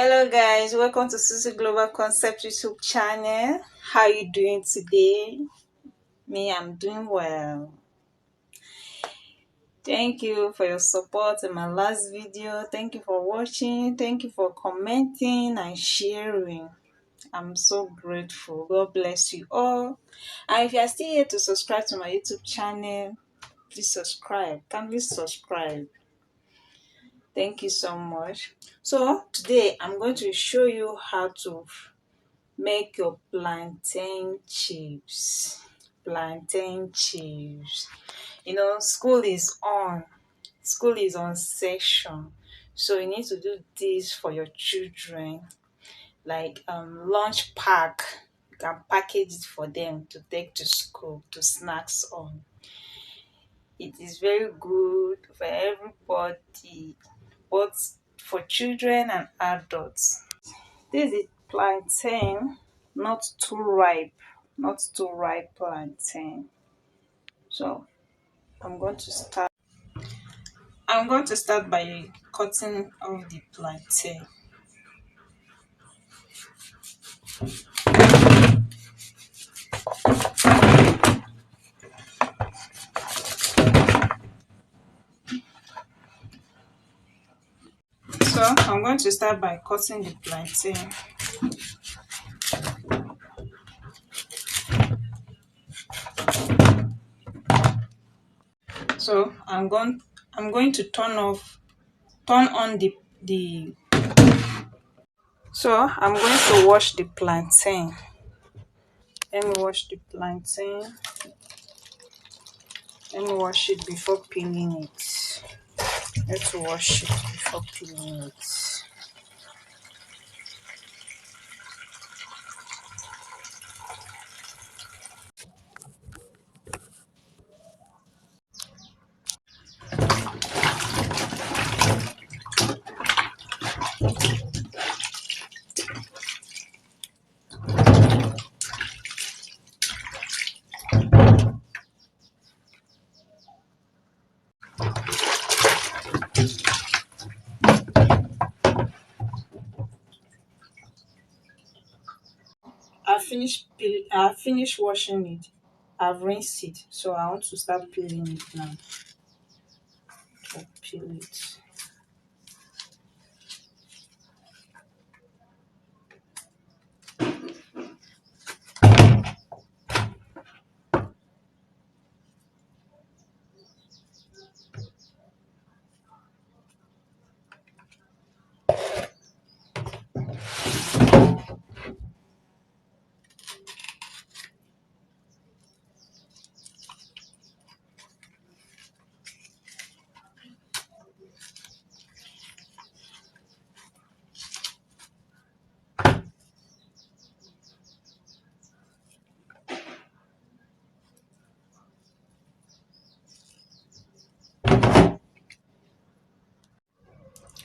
Hello guys, welcome to Susie Global Concept YouTube channel. How you doing today? Me, I'm doing well. Thank you for your support in my last video. Thank you for watching. Thank you for commenting and sharing. I'm so grateful. God bless you all. And if you are still here to subscribe to my YouTube channel, please subscribe. Kindly subscribe. Thank you so much. So today I'm going to show you how to make your plantain chips. Plantain chips. School is on. School is on session. So you need to do this for your children. Like lunch pack. You can package it for them to take to school, to snacks on. It is very good for everybody, both for children and adults. This is plantain, not too ripe, plantain. So I'm going to start. I'm going to start by cutting off the plantain. So I'm going to start by cutting the plantain. So I'm going to turn on the so I'm going to wash the plantain. Let me wash the plantain. Let me wash it before peeling it. Let's wash it before peeling it. I finished washing it. I've rinsed it, so I want to start peeling it now. So peel it.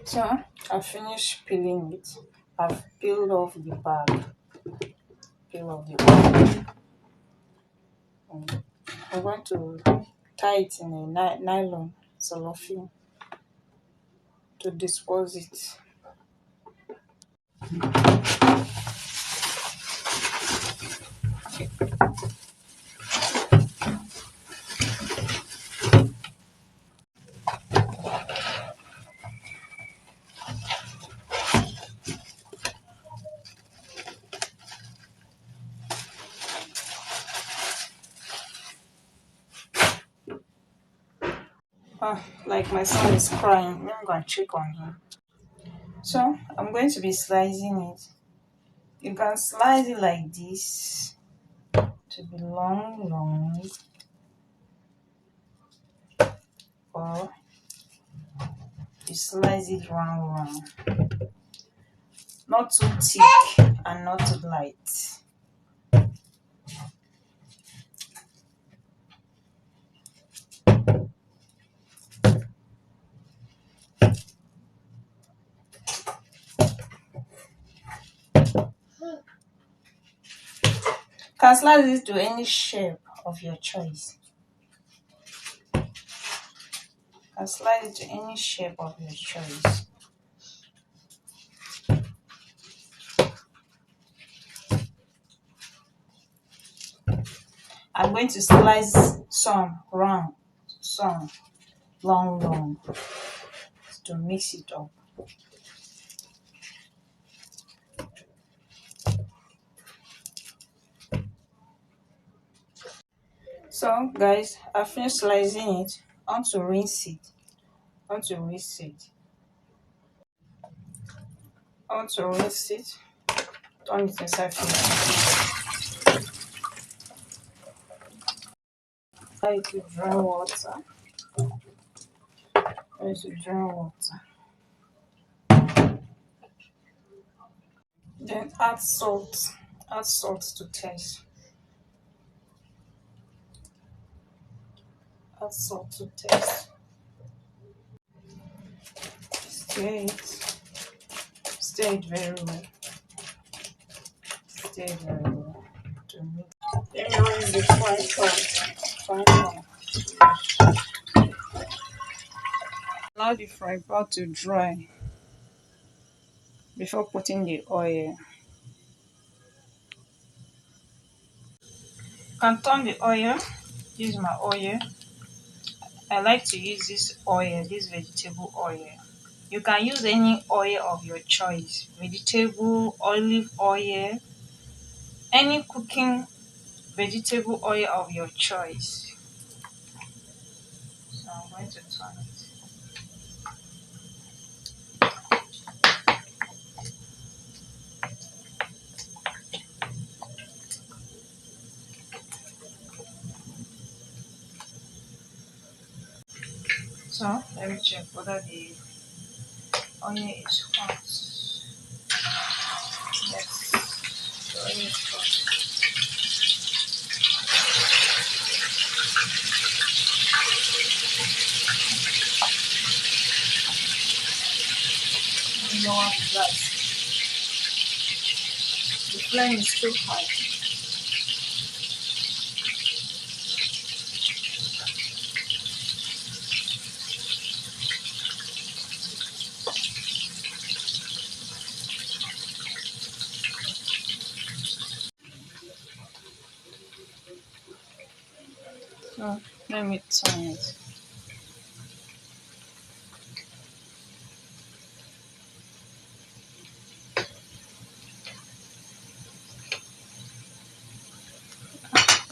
So I finished peeling it. I've peeled off the bag. Peel off the bag. I'm going to tie it in a nylon cellophane to dispose it. Like my son is crying. I'm going to check on him. So I'm going to be slicing it. You can slice it like this to be long, or you slice it round. Not too thick and not too light. You can slice it to any shape of your choice. You can slice it to any shape of your choice. I'm going to slice some round, some long to mix it up. So guys, I finished slicing it. I want to rinse it. I want to rinse it. I want to rinse it. Turn it inside fridge. Apply it with dry water. Apply it with dry water. Then add salt. Add salt to taste. Add salt to taste. Stir it. Stir it very well. Stir it very well. To mix. Then now is the fry pan. Allow the fry pan to dry before putting the oil. You can turn the oil. Use my oil. I like to use this oil, this vegetable oil. You can use any oil of your choice, vegetable, olive oil, any cooking vegetable oil of your choice. So I'm going to turn it. So let me check whether the onion is hot. Yes, the onion is hot. Lower that. The flame is too high. So let me turn it.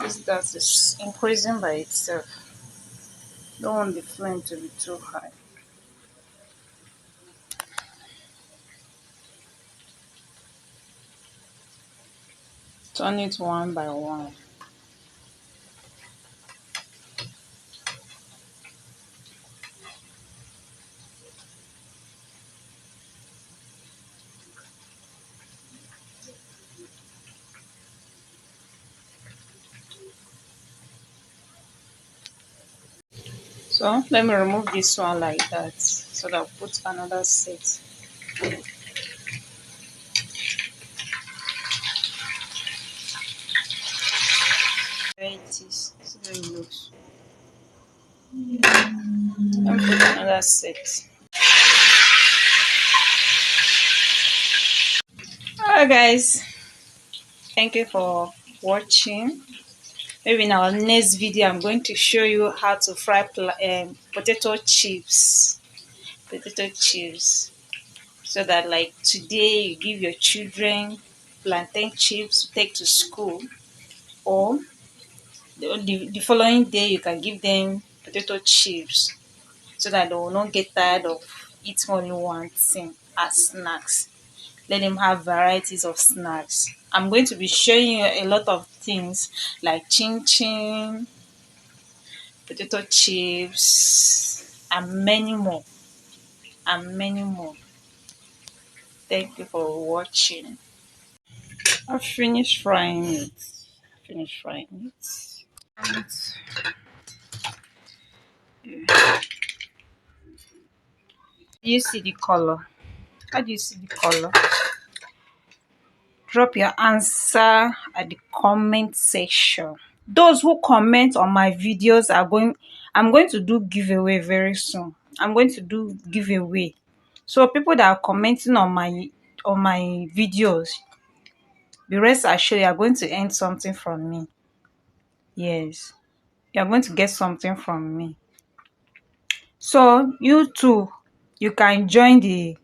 This gas is increasing by itself. Don't want the flame to be too high. Turn it one by one. So let me remove this one like that, so that I'll put another set. There it is. See how it looks. Let me put another set. Alright guys, thank you for watching. Maybe in our next video I'm going to show you how to fry potato chips. Potato chips. So that like today you give your children plantain chips to take to school, or the following day you can give them potato chips, so that they will not get tired of eating only one thing as snacks. Let them have varieties of snacks. I'm going to be showing you a lot of things like chin chin, potato chips, and many more. And many more. Thank you for watching. I've finished frying it. Finish frying it. And, yeah. Do you see the color? How do you see the color? Drop your answer at the comment section. Those who comment on my videos I'm going to do giveaway very soon. I'm going to do giveaway. So people that are commenting on my videos, be rest assured you are going to earn something from me. Yes, you're going to get something from me. So you too, you can join them.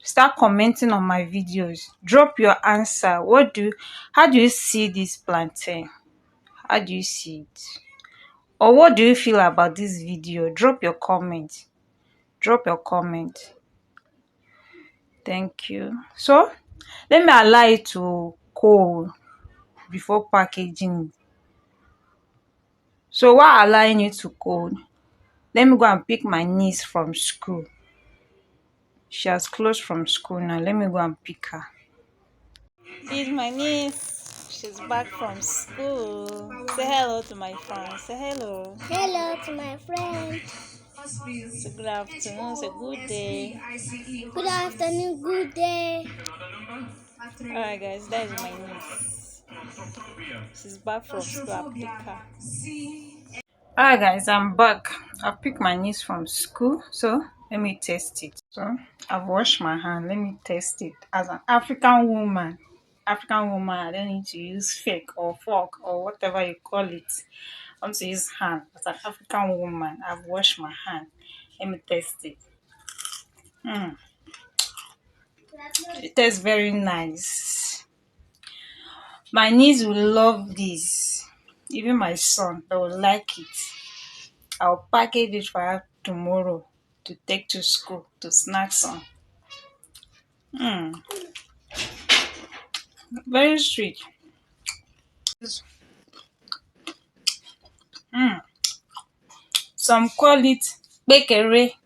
Start commenting on my videos. Drop your answer. How do you see this plantain? How do you see it? Or what do you feel about this video? Drop your comment. Drop your comment. Thank you. So let me allow it to cool before packaging. So while allowing it to cool, let me go and pick my niece from school. She has closed from school now. Let me go and pick her. This is my niece. She's back from school. Say hello to my friend. Say hello. Hello to my friend. So good afternoon. Say good day. Good afternoon, good day. Alright guys, that is my niece. She's back from school. I pick her. Alright guys, I'm back. I picked my niece from school. So let me test it. So I've washed my hand. Let me test it. As an African woman, I don't need to use fake or fork or whatever you call it. I want to use hand. As an African woman, I've washed my hand. Let me test it. It tastes very nice. My niece will love this. Even my son, they will like it. I'll package it for her tomorrow to take to school to snacks on. Very sweet. Some call it kpekere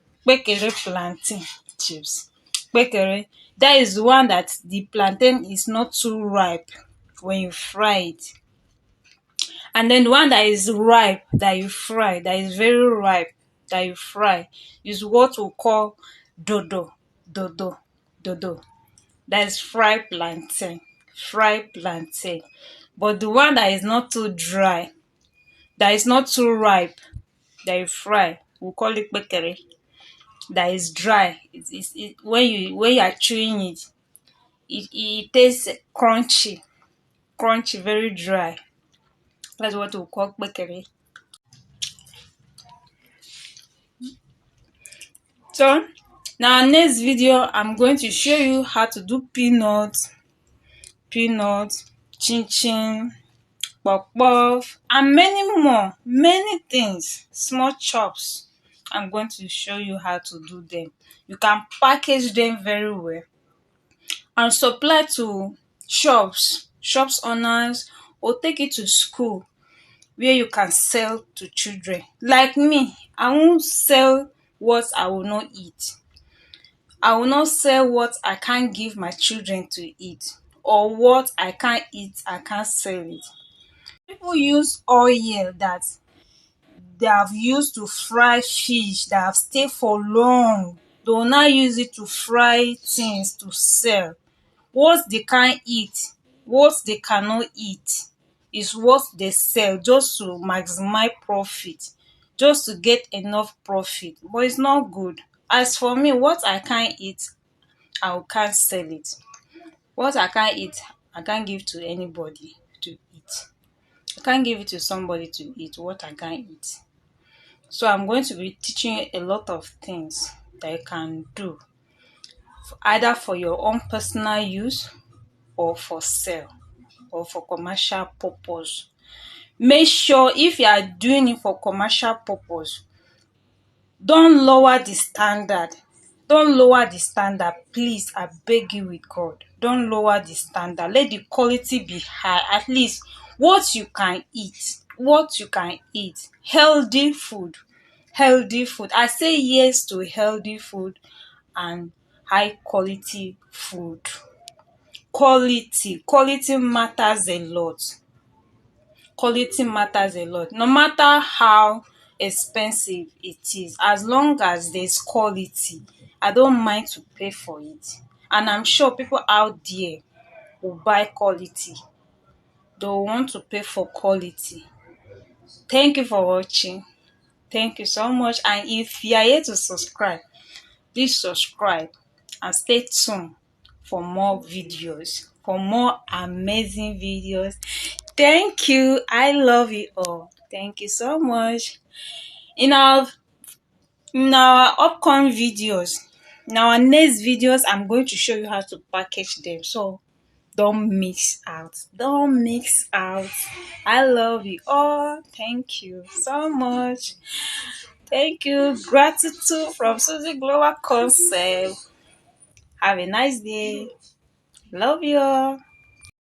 plantain chips. Kpekere. That is the one that the plantain is not too ripe when you fry it. And then the one that is ripe that you fry, that is very ripe that you fry, is what we call dodo. Dodo. That is fried plantain. Fried plantain. But the one that is not too dry, that is not too ripe, that you fry, we call it kpekere. That is dry. When you are chewing it, it tastes crunchy, very dry. That's what we call kpekere. So now next video I'm going to show you how to do peanuts, chin chin, puff puff, and many things, small chops. I'm going to show you how to do them. You can package them very well and supply to shops owners, or take it to school where you can sell to children. Like me, I won't sell what I will not eat. I will not sell what I can't give my children to eat, or what I can't eat, I can't sell it. People use oil that they have used to fry fish that have stayed for long. They will now use it to fry things to sell. What they can't eat, what they cannot eat, is what they sell just to maximize profit, just to get enough profit. But it's not good. As for me, what I can't eat, I can't sell it. What I can't eat, I can't give to anybody to eat. I can't give it to somebody to eat what I can't eat. So I'm going to be teaching you a lot of things that you can do, either for your own personal use, or for sale, or for commercial purpose. Make sure if you are doing it for commercial purpose, don't lower the standard. Don't lower the standard, please. I beg you with God. Don't lower the standard. Let the quality be high. At least what you can eat. What you can eat. Healthy food. Healthy food. I say yes to healthy food and high quality food. Quality matters a lot. Quality matters a lot. No matter how expensive it is, as long as there's quality, I don't mind to pay for it. And I'm sure people out there will buy quality. They will want to pay for quality. Thank you for watching. Thank you so much. And if you are here to subscribe, please subscribe and stay tuned for more videos, for more amazing videos. Thank you. I love you all. Thank you so much. In our upcoming videos, in our next videos, I'm going to show you how to package them. So don't mix out. Don't mix out. I love you all. Thank you so much. Thank you. Gratitude from Susie Global Concept. Have a nice day. Love you all.